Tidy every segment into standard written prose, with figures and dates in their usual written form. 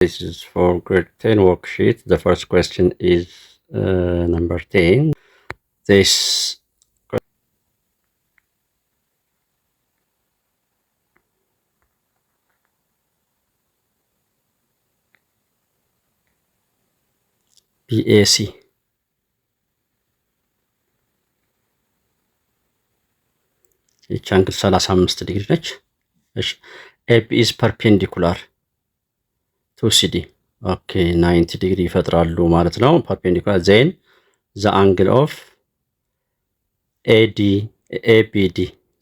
This is for grade 10 worksheet. The first question is number 10. This BAC. ይች አንግል 35 ዲግሪ ነች። እሺ AB is perpendicular to CD. ኦኬ 90 ዲግሪ ይፈጥራሉ ማለት ነው። perpendicular then the angle of ABD,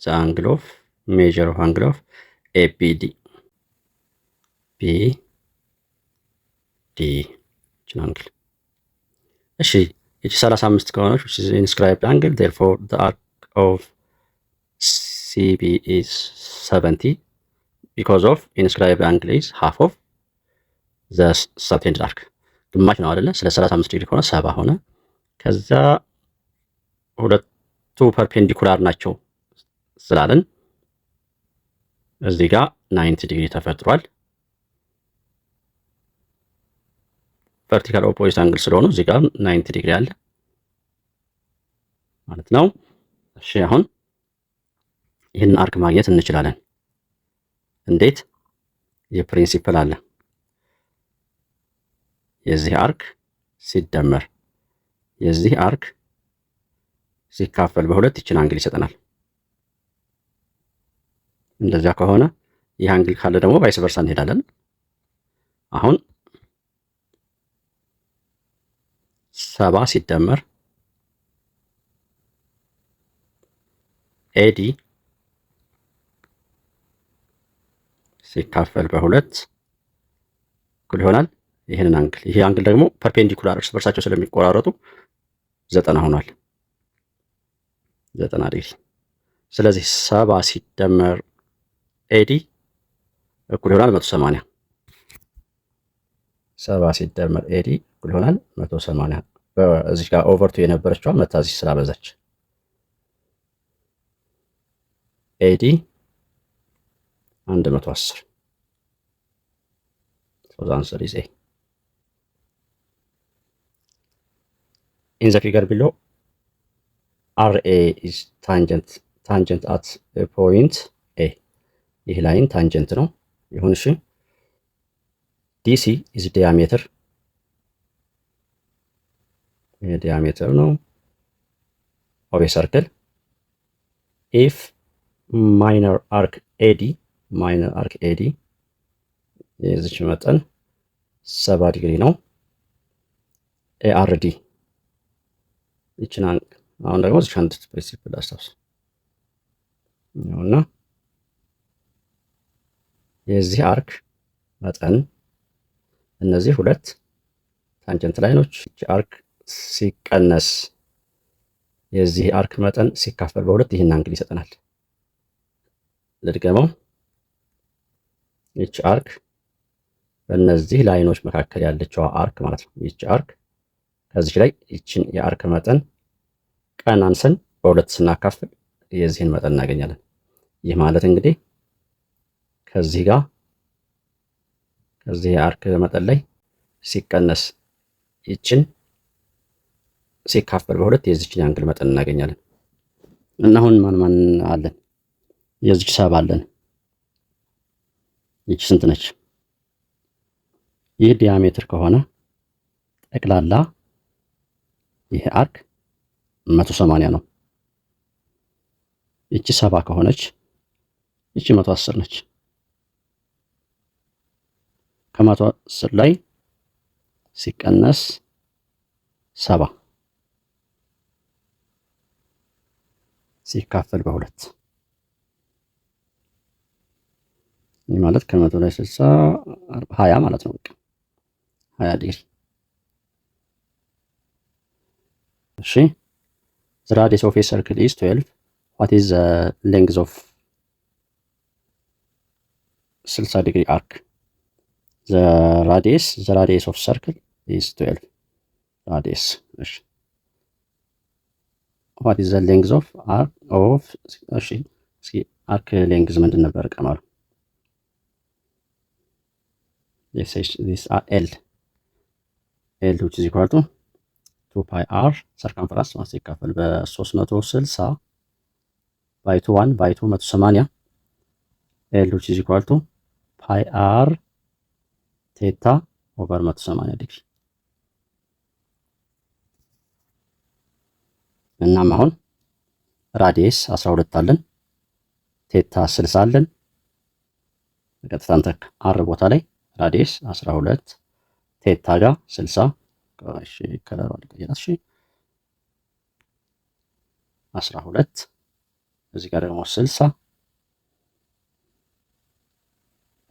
the angle of measure of angle of ABD. BD አንግል እሺ ይች 35 ከሆነች which is inscribed angle, therefore the arc of CB is 70 because of inscribed angle is half of the subtended arc. ግማሽ ነው አይደለ? ስለ 35 ዲግሪ ከሆነ 70 ሆነ። ከዛ ሁለቱ ፐርፔንዲኩላር ናቸው ስላለን እዚህ ጋር 90 ዲግሪ ተፈጥሯል። ቨርቲካል ኦፖዚት አንግል ስለሆኑ እዚህ ጋር 90 ዲግሪ አለ ማለት ነው። እሺ አሁን ይህን አርክ ማግኘት እንችላለን። እንዴት? የፕሪንሲፕል አለ። የዚህ አርክ ሲደመር የዚህ አርክ ሲካፈል በሁለት ይችን አንግል ይሰጠናል። እንደዚያ ከሆነ ይህ አንግል ካለ ደግሞ ቫይስ ቨርሳ እንሄዳለን። አሁን 70 ሲደመር AD ሲካፈል በሁለት እኩል ይሆናል ይሄንን አንግል። ይሄ አንግል ደግሞ ፐርፔንዲኩላር እርስ በርሳቸው ስለሚቆራረጡ 90 ሆኗል። 90 ዲግሪ። ስለዚህ 70 ሲደመር AD እኩል ይሆናል 180። 70 ሲደመር AD እኩል ይሆናል 180። በዚህ ጋር ኦቨርቱ የነበረችዋ መታዚህ ስላበዛች AD 110. So the answer is A. In the figure below, RA is tangent at a point A. ይህ ላይን ታንጀንት ነው ይሁን። እሺ DC is diameter. ይሄ diameter ነው of a circle. If minor arc AD የዚች መጠን 70 ዲግሪ ነው። ARD ይችን አሁን ደግሞ እዚህ አንድ ፕሪንሲፕል አስታውስ ነውና የዚህ አርክ መጠን እነዚህ ሁለት ታንጀንት ላይኖች ይች አርክ ሲቀነስ የዚህ አርክ መጠን ሲካፈል በሁለት ይህን አንግል ይሰጠናል። ልድገመው። ይች አርክ በእነዚህ ላይኖች መካከል ያለችው አርክ ማለት ነው። ይች አርክ ከዚች ላይ ይችን የአርክ መጠን ቀናንሰን በሁለት ስናካፍል የዚህን መጠን እናገኛለን። ይህ ማለት እንግዲህ ከዚህ ጋር ከዚህ የአርክ መጠን ላይ ሲቀነስ ይችን ሲካፈል በሁለት የዚችን አንግል መጠን እናገኛለን። እና አሁን ማን አለን? የዚች 70 አለን። ይች ስንት ነች? ይህ ዲያሜትር ከሆነ ጠቅላላ ይሄ አርክ 180 ነው። ይቺ 70 ከሆነች ይቺ 110 ነች። ከ110 ላይ ሲቀነስ 70 ሲካፈል በሁለት ይህ ማለት ከ100 ላይ 60 20 ማለት ነው። 20 ዲግሪ። እሺ the radius of a circle is 12. What is the length of 60 degree arc? The radius of circle is 12. Radius. እሺ what is the length of arc of እሺ እስኪ አርክ ሌንግዝ ምንድን ነበር ቀመሩ? these are L which is equal to 2 pi r ሰርከምፈረንስ ማለት ሲካፈል በ360 ባይ 1 ባይ 180 L which is equal to pi r ቴታ ኦቨር 180 ዲግሪ። እናም አሁን ራዲየስ 12 አለን፣ ቴታ 60 አለን። በቀጥታ እንተክ አር ቦታ ላይ ራዲየስ 12 ቴታ ጋር 60 እሺ ከለሩ አልቀየራት። እሺ 12 እዚህ ጋር ደግሞ 60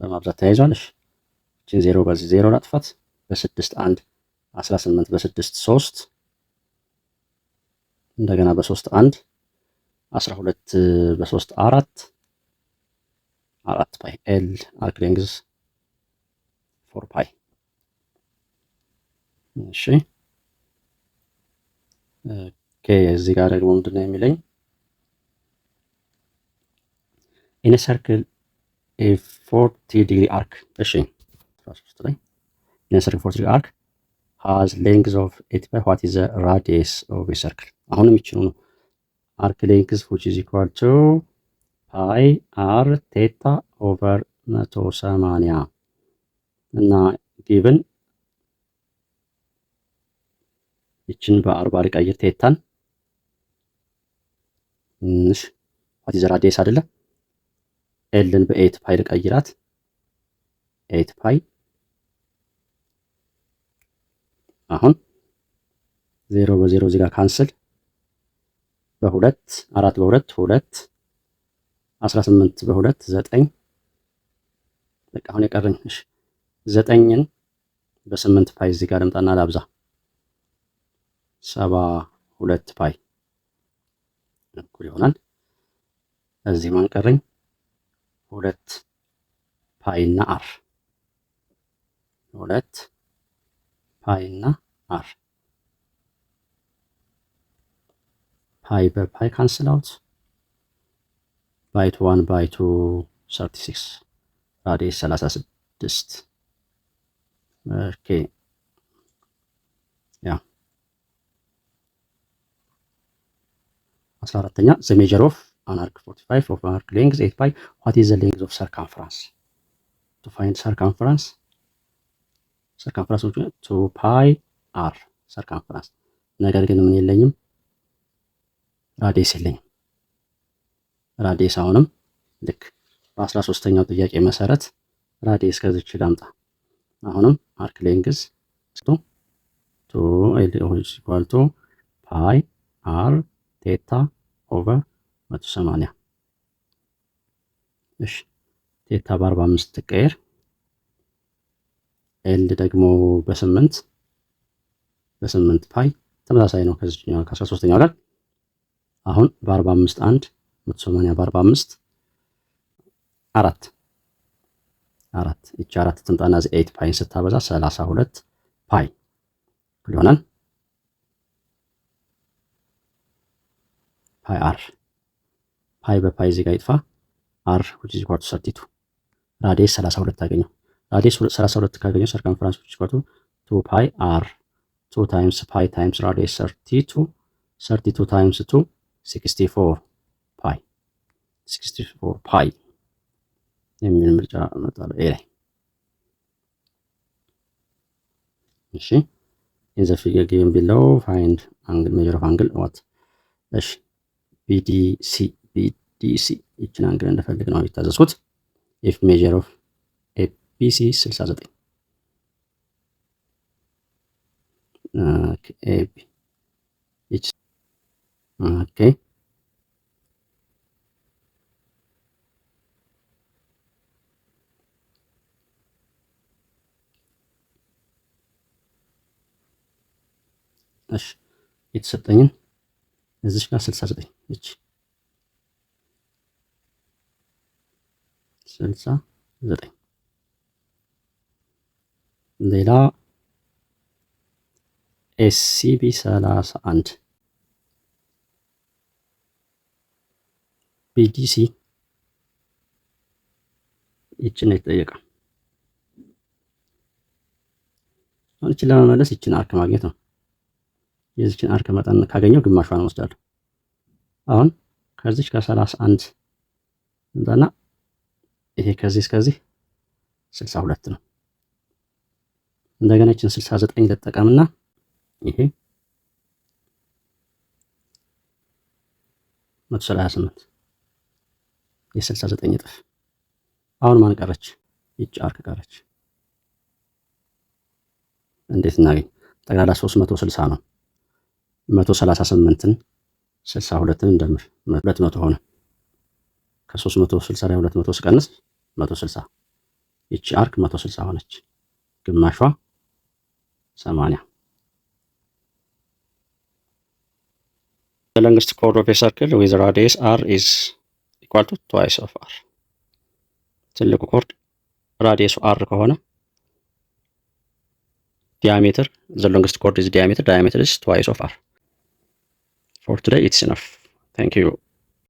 በማብዛት ተያይዟል። እሺ እቺን 0 በዚህ 0 ላጥፋት። በ6 1 18 በ6 3 እንደገና በ3 1 12 በ3 4 ፓይ ኤል አርክ ሌንግዝ 4 ፓይ። እሺ ኦኬ እዚህ ጋር ደግሞ ምንድነው የሚለኝ ኢን ሰርክል ኤ 40 ዲግሪ አርክ። እሺ 13 ላይ ኢን ሰርክል 40 ዲግሪ አርክ ሃዝ ሌንግዝ ኦፍ 8 ፓይ ዋት ኢዝ ዘ ራዲየስ ኦፍ ኤ ሰርክል። አሁንም ይችላል ነው አርክ ሌንግዝ which is equal to ፓይ አር ቴታ ኦቨር 180 እና ጊቭን ይችን በ40 ልቀይር ቴታን ዋት ኢዝ ዘ ራዲየስ አይደለ ኤልን በ8 ፓይ ልቀይራት 8 ፓይ አሁን 0 በ0 እዚህ ጋር ካንስል በ2 4 በ2 2 18 በ2 9 በቃ አሁን የቀረኝ እሺ 9ን በ8 ፓይ እዚህ ጋር ልምጣና ላብዛ 72 ፓይ እኩል ይሆናል። እዚህ ማን ቀረኝ 2 ፓይ እና አር 2 ፓይ እና አር ፓይ በፓይ ካንስል አውት ባይ 1 ባይ 36 ራዲየስ 36 ኦኬ ያ 14ኛ ዘ ሜጀር ኦፍ አን አርክ 45 ኦፍ አርክ ሌንግዝ 8 ፓይ ዋት ኢዝ ዘ ሌንግዝ ኦፍ ሰርከምፈረንስ ቱ ፋይንድ ሰርከምፈረንስ 2 ፓይ አር ሰርከምፈረንስ። ነገር ግን ምን የለኝም ራዲየስ የለኝም። ራዲየስ አሁንም ልክ በ13ኛው ጥያቄ መሰረት ራዲየስ ከዚች ላምጣ። አሁንም አርክ ሌንግዝ 2 ፓይ አር ቴታ ኦቨር 180 እሺ ቴታ በ45 ትቀየር ኤል ደግሞ በ8 ፓይ ተመሳሳይ ነው ከዚህኛው ከ13ኛው ጋር። አሁን በ45 1 180 በ45 4 እቺ 4 ትምጣና 8 ፓይን ስታበዛ 32 ፓይ ይሆናል። ፓይ አር ፓይ በፓይ እዚህ ጋር ይጥፋ አር which is equal to 32 ራዲየስ 32 አገኘው። ራዲየስ 32 ካገኘው ሰርከምፈረንስ which is equal to 2 ፓይ አር 2 ታይምስ ፓይ ታይምስ ራዲየስ 32 ታይምስ 2 64 ፓይ የሚል ምርጫ መጣለ ኤ ላይ። እሺ in the figure given below find angle measure of angle what እሺ BDC ይችን አንግል እንደፈልግ ነው የታዘዝኩት። if measure of ABC 69 AB ኦኬ እሺ የተሰጠኝን እዚች ጋር 69 እቺ 69 ሌላ ኤስሲቢ 31 ቢዲሲ ይችን ነው የተጠየቀው። አሁን እችን ለመመለስ ይችን አርክ ማግኘት ነው። የዚችን አርክ መጠን ካገኘው ግማሿን ወስዳለሁ። አሁን ከዚች ከ31 እንዛና ይሄ ከዚህ እስከዚህ 62 ነው። እንደገና ይችን 69 ልጠቀምና ይሄ 128 የ69 እጥፍ። አሁን ማን ቀረች? ይች አርክ ቀረች። እንዴት እናገኝ? ጠቅላላ 360 ነው። 138ን 62ን እንደምር 200 ሆነ። ከ360 ላይ 200 ስቀንስ 160። ይቺ አርክ 160 ሆነች። ግማሿ 80። The longest chord of a circle with radius r is equal to twice of r. ትልቁ ኮርድ ራዲየሱ r ከሆነ diameter, the longest chord is diameter is twice of r. For today it's enough. Thank you.